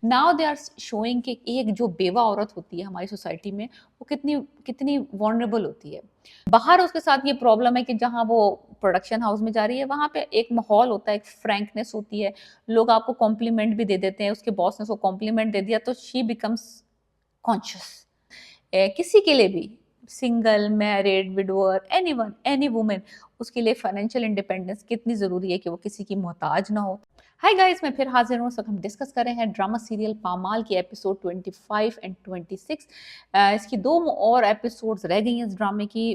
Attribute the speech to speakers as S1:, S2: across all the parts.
S1: Now they are showing कि एक जो बेवा औरत होती है हमारी सोसाइटी में, वो कितनी कितनी वॉनरेबल होती है। बाहर उसके साथ ये प्रॉब्लम है कि जहाँ वो प्रोडक्शन हाउस में जा रही है, वहाँ पे एक माहौल होता है, एक फ्रैंकनेस होती है, लोग आपको कॉम्प्लीमेंट भी दे देते हैं, उसके बॉस ने उसको कॉम्प्लीमेंट दे दिया तो शी बिकम्स कॉन्शियस। किसी के लिए भी, single, married, widower, anyone, any woman, उसके लिए फाइनेंशियल इंडिपेंडेंस कितनी ज़रूरी है कि वो किसी की मोहताज ना हो। हाय गाइस, मैं फिर हाजिर हूँ। सब हम डिस्कस कर रहे हैं ड्रामा सीरियल पामाल की एपिसोड 25 एंड 26। इसकी दो और एपिसोड्स रह गई हैं इस ड्रामे की।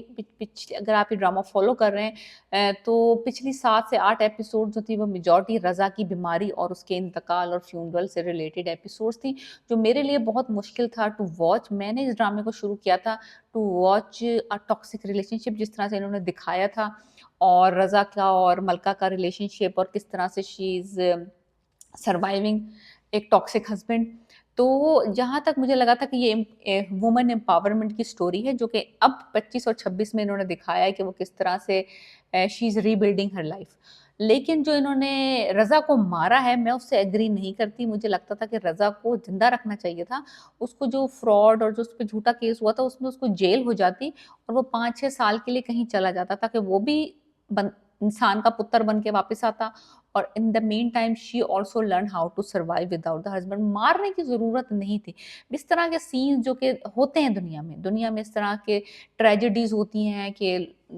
S1: अगर आप ये ड्रामा फॉलो कर रहे हैं तो पिछली 7 से 8 एपिसोड जो थी वो मेजॉरिटी रज़ा की बीमारी और उसके इंतकाल और फ्यूनरल से रिलेटेड एपिसोड्स थी, जो मेरे लिए बहुत मुश्किल था टू वॉच। मैंने इस ड्रामे को शुरू किया था to watch a toxic relationship, जिस तरह से इन्होंने दिखाया था, और रज़ा का और मलका का रिलेशनशिप, और किस तरह से शी इज़ सर्वाइविंग एक टॉक्सिक हस्बैंड। तो जहाँ तक मुझे लगा था कि ये वुमन एम्पावरमेंट की स्टोरी है, जो कि अब 25 और 26 में इन्होंने दिखाया है कि वो किस तरह से she is rebuilding her life. लेकिन जो इन्होंने रज़ा को मारा है, मैं उससे एग्री नहीं करती। मुझे लगता था कि रज़ा को ज़िंदा रखना चाहिए था। उसको जो फ्रॉड और जो उस पे झूठा केस हुआ था, उसमें उसको जेल हो जाती और वो 5-6 साल के लिए कहीं चला जाता, ताकि वो भी बन इंसान का पुत्र बन के वापस आता, और in the meantime she also learn how to survive without the husband. मारने की ज़रूरत नहीं थी। इस तरह के सीन्स जो कि होते हैं दुनिया में इस तरह के ट्रेजेडीज़ होती हैं कि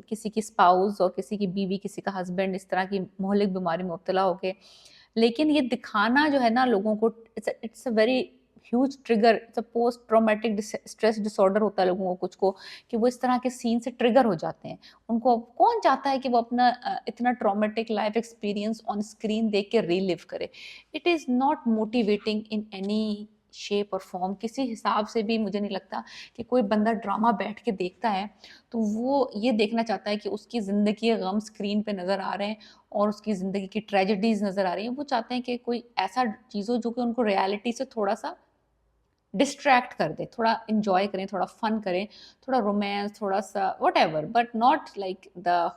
S1: किसी की स्पाउस और किसी की बीवी, किसी का हस्बैंड इस तरह की मोहलिक बीमारी में मुब्तला हो के। लेकिन ये दिखाना जो है ना लोगों को, it's a very huge trigger. It's a post traumatic stress disorder होता है लोगों को, कुछ को, कि वो इस तरह के सीन से ट्रिगर हो जाते हैं। उनको कौन चाहता है कि वो अपना इतना traumatic life experience on screen देख के रीलिव करे। It is not motivating in any shape और फॉर्म। किसी हिसाब से भी मुझे नहीं लगता कि कोई बंदा ड्रामा बैठ के देखता है तो वो ये देखना चाहता है कि उसकी ज़िंदगी के गम स्क्रीन पे नज़र आ रहे हैं और उसकी ज़िंदगी की ट्रेजेडीज़ नज़र आ रही हैं। वो चाहते हैं कि कोई ऐसा चीज़ हो जो कि उनको रियलिटी से थोड़ा-सा डिस्ट्रैक्ट कर दे, थोड़ा एन्जॉय करें, थोड़ा फन करें, थोड़ा रोमांस, थोड़ा-सा whatever, but not like the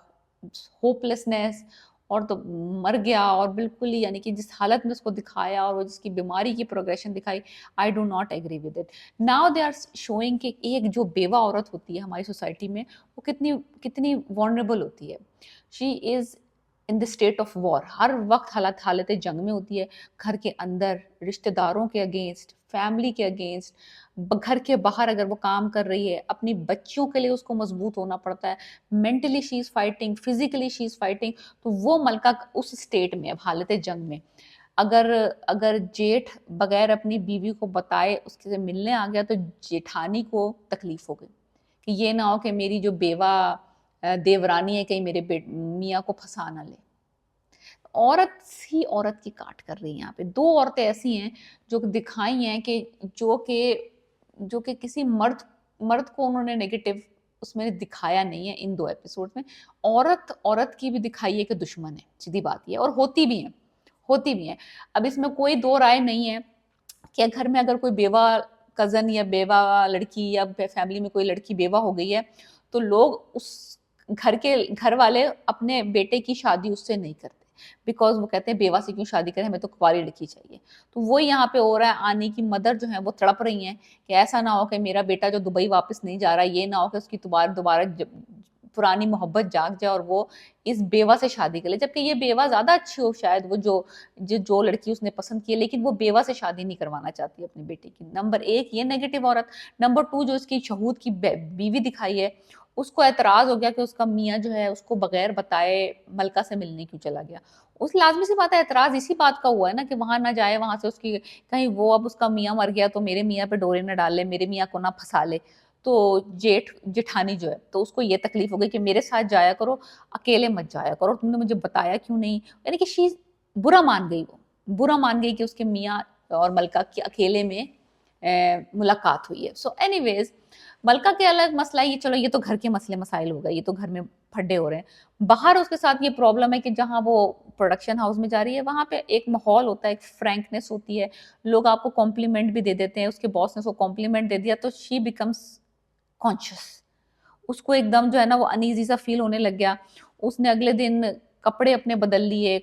S1: hopelessness, और तो मर गया और बिल्कुल ही, यानी कि जिस हालत में उसको दिखाया और वो जिसकी बीमारी की प्रोग्रेशन दिखाई, I do not agree with it. Now they are showing कि एक जो बेवा औरत होती है हमारी सोसाइटी में, वो कितनी कितनी वल्नरेबल होती है। She is in the state of war, हर वक़्त हालत जंग में होती है। घर के अंदर रिश्तेदारों के अगेंस्ट, फैमिली के अगेंस्ट, घर के बाहर अगर वो काम कर रही है, अपनी बच्चियों के लिए उसको मजबूत होना पड़ता है। Mentally she is fighting, physically she is fighting. तो वो मलका उस स्टेट में, अब हालत जंग में, अगर अगर जेठ बगैर अपनी बीवी को बताए उसके से मिलने आ गया, तो जेठानी को तकलीफ हो गई कि ये ना हो कि मेरी जो बेवा देवरानी है, कहीं मेरे मियाँ को फंसा ना ले। औरत ही औरत की काट कर रही है यहाँ पे। 2 औरतें ऐसी हैं जो दिखाई हैं कि जो कि जो कि किसी मर्द मर्द को उन्होंने नेगेटिव उसमें दिखाया नहीं है इन 2 एपिसोड में। औरत औरत की भी दिखाई है कि दुश्मन है, सीधी बात ये है, और होती भी हैं, होती भी हैं। अब इसमें कोई 2 राय नहीं है कि घर में अगर कोई बेवा कज़न या बेवा लड़की या फैमिली में कोई लड़की बेवा हो गई है, तो लोग उस घर वाले अपने बेटे की शादी उससे नहीं करते, बिकॉज़ वो कहते हैं बेवा से क्यों शादी करें, हमें तो कुँवारी लड़की चाहिए। तो वो यहाँ पे हो रहा है। आने की मदर जो है वो तड़प रही हैं कि ऐसा ना हो कि मेरा बेटा जो दुबई वापस नहीं जा रहा, ये ना हो कि उसकी दोबारा पुरानी मोहब्बत जाग जाए और वो इस बेवा से शादी कर ले, जबकि ये बेवा ज़्यादा अच्छी हो शायद, वो जो लड़की उसने पसंद की है, लेकिन वो बेवा से शादी नहीं करवाना चाहती अपने बेटे की। नंबर 1 ये नेगेटिव औरत। नंबर 2 जो इसकी शहूद की बीवी दिखाई है, उसको एतराज़ हो गया कि उसका मियाँ जो है उसको बगैर बताए मलका से मिलने क्यों चला गया। उस लाज़मी सी बात है, एतराज़ इसी बात का हुआ है ना कि वहाँ ना जाए, वहाँ से उसकी कहीं वो, अब उसका मियाँ मर गया तो मेरे मियाँ पे डोरे ना डाल ले, मेरे मियाँ को ना फँसा ले। तो जेठानी जो है, तो उसको ये तकलीफ़ हो गई कि मेरे साथ जाया करो, अकेले मत जाया करो, तुमने मुझे बताया क्यों नहीं? यानी कि बुरा मान गई वो, बुरा मान गई कि उसके मियाँ और मलका की अकेले में मुलाकात हुई है। सो एनीवेज़, मलका के अलग मसला है, ये चलो ये तो घर के मसले मसाइल हो गए, ये तो घर में फड्डे हो रहे हैं। बाहर उसके साथ ये प्रॉब्लम है कि जहाँ वो प्रोडक्शन हाउस में जा रही है, वहाँ पे एक माहौल होता है, एक फ्रैंकनेस होती है, लोग आपको कॉम्प्लीमेंट भी दे देते हैं, उसके बॉस ने उसको कॉम्प्लीमेंट दे दिया तो शी बिकम्स कॉन्शियस। उसको एकदम जो है ना वो अनईज़ी सा फ़ील होने लग गया। उसने अगले दिन कपड़े अपने बदल लिए,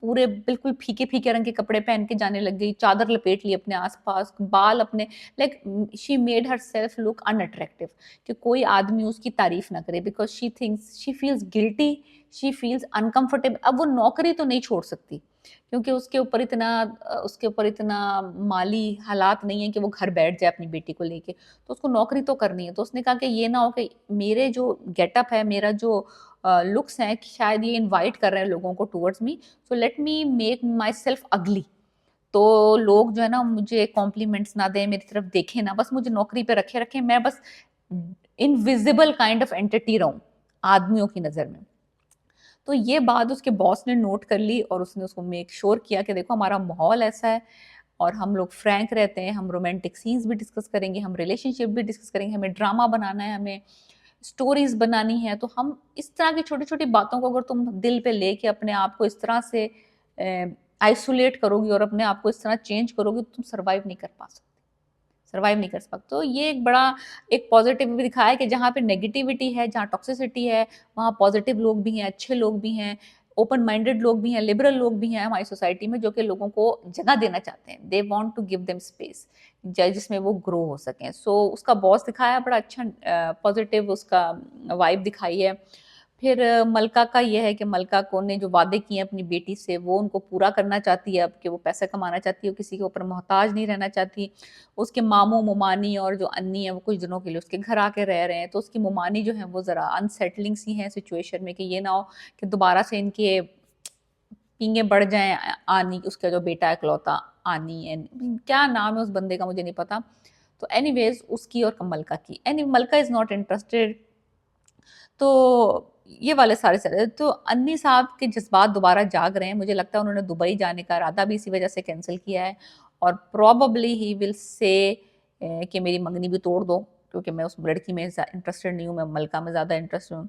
S1: पूरे बिल्कुल फीके-फीके रंग के कपड़े पहन के जाने लग गई, चादर लपेट ली अपने आस-पास, बाल अपने like she made herself look unattractive कि कोई आदमी उसकी तारीफ ना करे because she feels guilty, she feels uncomfortable. अब वो नौकरी तो नहीं छोड़ सकती क्योंकि उसके ऊपर इतना माली हालात नहीं है कि वो घर बैठ जाए अपनी बेटी को लेके, तो उसको नौकरी तो करनी है। तो उसने कहा कि ये ना हो कि मेरे जो गेटअप है, मेरा जो लुक्स हैं कि शायद ये इनवाइट कर रहे हैं लोगों को towards me, so let me make my self अगली। तो लोग जो है ना मुझे कॉम्प्लीमेंट्स ना दें, मेरी तरफ देखें ना, बस मुझे नौकरी पे रखें, मैं बस इनविजिबल काइंड ऑफ एंटिटी रहूं आदमियों की नज़र में। तो ये बात उसके बॉस ने नोट कर ली और उसने उसको मेक श्योर किया कि देखो हमारा माहौल ऐसा है और हम लोग फ्रैंक रहते हैं, हम रोमांटिक सीन्स भी डिस्कस करेंगे, हम रिलेशनशिप भी डिस्कस करेंगे, हमें ड्रामा बनाना है, हमें स्टोरीज बनानी है। तो हम इस तरह की छोटी-छोटी बातों को अगर तुम दिल पे लेके अपने आप को इस तरह से आइसोलेट करोगी और अपने आप को इस तरह चेंज करोगी, तो तुम सर्वाइव नहीं कर पा सकते, सर्वाइव नहीं कर सकते। तो ये एक बड़ा एक पॉजिटिव भी दिखाया है कि जहाँ पे नेगेटिविटी है, जहाँ टॉक्सिसिटी है, वहाँ पॉजिटिव लोग भी हैं, अच्छे लोग भी हैं, ओपन माइंडेड लोग भी हैं, लिबरल लोग भी हैं हमारी सोसाइटी में जो कि लोगों को जगह देना चाहते हैं। They want to give them space जिसमें वो ग्रो हो सकें। सो उसका बॉस दिखाया बड़ा अच्छा पॉजिटिव उसका वाइब दिखाई है। फिर मलका का ये है कि मलका को ने जो वादे किए हैं अपनी बेटी से वो उनको पूरा करना चाहती है अब कि वो पैसा कमाना चाहती है, वो किसी के ऊपर मोहताज नहीं रहना चाहती। उसके मामू मुमानी और जो अन्नी है वो कुछ दिनों के लिए उसके घर आके रह रहे हैं, तो उसकी मुमानी जो है वो ज़रा अनसेटलिंग सी हैं सिचुएशन में कि ये ना हो कि दोबारा से इनके पींगे बढ़ जाएँ। आनी उसका जो बेटा है इकलौता, आनी एंड क्या नाम है उस बंदे का मुझे नहीं पता। तो एनीवेज़ उसकी और मलका की मलका इज़ नॉट इंटरेस्टेड। तो ये वाले सारे तो अन्नी साहब के जज़्बात दोबारा जाग रहे हैं। मुझे लगता है उन्होंने दुबई जाने का इरादा भी इसी वज़ह से कैंसल किया है और प्रोबेबली ही विल से कि मेरी मंगनी भी तोड़ दो क्योंकि मैं उस लड़की में इंटरेस्टेड नहीं हूँ, मैं मलका में ज़्यादा इंटरेस्टेड हूँ।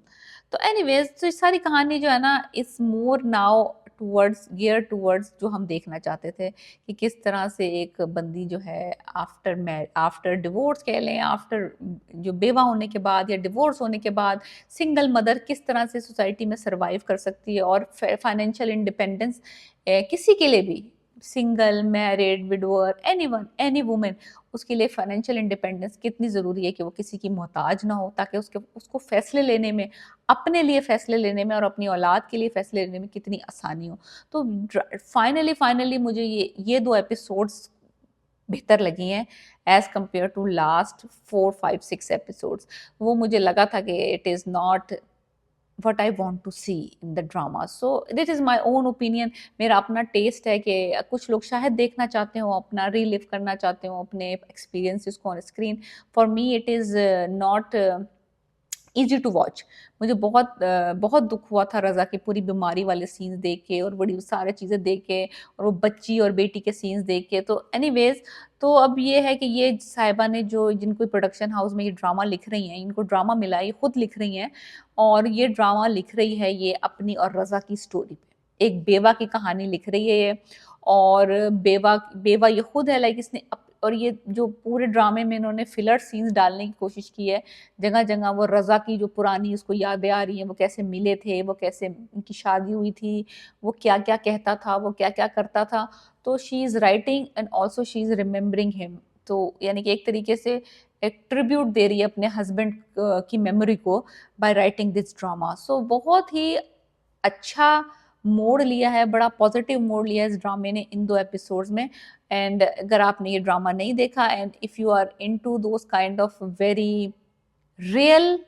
S1: तो एनीवेज़ तो ये सारी कहानी जो है ना इट्स मोर नाउ टुवर्ड्स जो हम देखना चाहते थे कि किस तरह से एक बंदी जो है आफ्टर डिवोर्स कह लें, आफ्टर जो बेवा होने के बाद या डिवोर्स होने के बाद सिंगल मदर किस तरह से सोसाइटी में सर्वाइव कर सकती है और फाइनेंशियल इंडिपेंडेंस किसी के लिए भी, single, married, widower, anyone, any women, उसके लिए फाइनेंशियल इंडिपेंडेंस कितनी ज़रूरी है कि वो किसी की मोहताज ना हो ताकि उसको फैसले लेने में, अपने लिए फैसले लेने में और अपनी औलाद के लिए फैसले लेने में कितनी आसानी हो। तो फाइनली मुझे ये 2 एपिसोड्स बेहतर लगी हैं as compare to last 4, 5, 6 episodes. वो मुझे लगा था कि it is not what I want to see in the drama. So this is my own opinion. मेरा अपना टेस्ट है कि कुछ लोग शायद देखना चाहते हो, अपना रीलिव करना चाहते हो अपने एक्सपीरियंसेस को on screen. For me it is not easy to watch. मुझे बहुत दुःख हुआ था रज़ा की पूरी बीमारी वाले सीन्स देख के और बड़ी सारी चीज़ें देख के और वो बच्ची और बेटी के सीन्स देख के। तो एनीवेज़ तो अब ये है कि ये साहिबा ने जो जिनको प्रोडक्शन हाउस में ये ड्रामा लिख रही हैं, इनको ड्रामा मिला है, ये खुद लिख रही हैं और ये ड्रामा लिख रही है ये अपनी और रज़ा की स्टोरी पे। एक बेवा की कहानी लिख रही है ये और बेवा ये खुद है लाइक इसने और ये जो पूरे ड्रामे में इन्होंने फिलर सीन्स डालने की कोशिश की है। जगह-जगह वो रज़ा की जो पुरानी उसको यादें आ रही हैं, वो कैसे मिले थे, वो कैसे उनकी शादी हुई थी, वो क्या-क्या कहता था, वो क्या-क्या करता था। तो she is writing and also she is remembering him. तो यानी कि एक तरीके से एक ट्रिब्यूट दे रही है अपने हस्बैंड की मेमोरी को बाय राइटिंग दिस ड्रामा। सो बहुत ही अच्छा मोड़ लिया है, बड़ा पॉज़िटिव मोड़ लिया है इस ड्रामे ने इन 2 एपिसोड्स में। एंड अगर आपने ये ड्रामा नहीं देखा and if you are into those kind of very real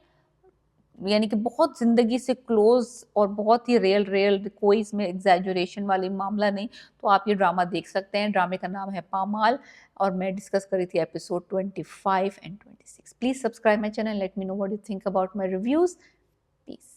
S1: यानी कि बहुत ज़िंदगी से क्लोज़ और बहुत ही रियल कोई इसमें एग्ज़ैजरेशन वाली मामला नहीं, तो आप ये ड्रामा देख सकते हैं। ड्रामे का नाम है पामाल और मैं डिस्कस कर रही थी episode 25 and 26। Please subscribe my channel, let me know what you think about my reviews. Piece.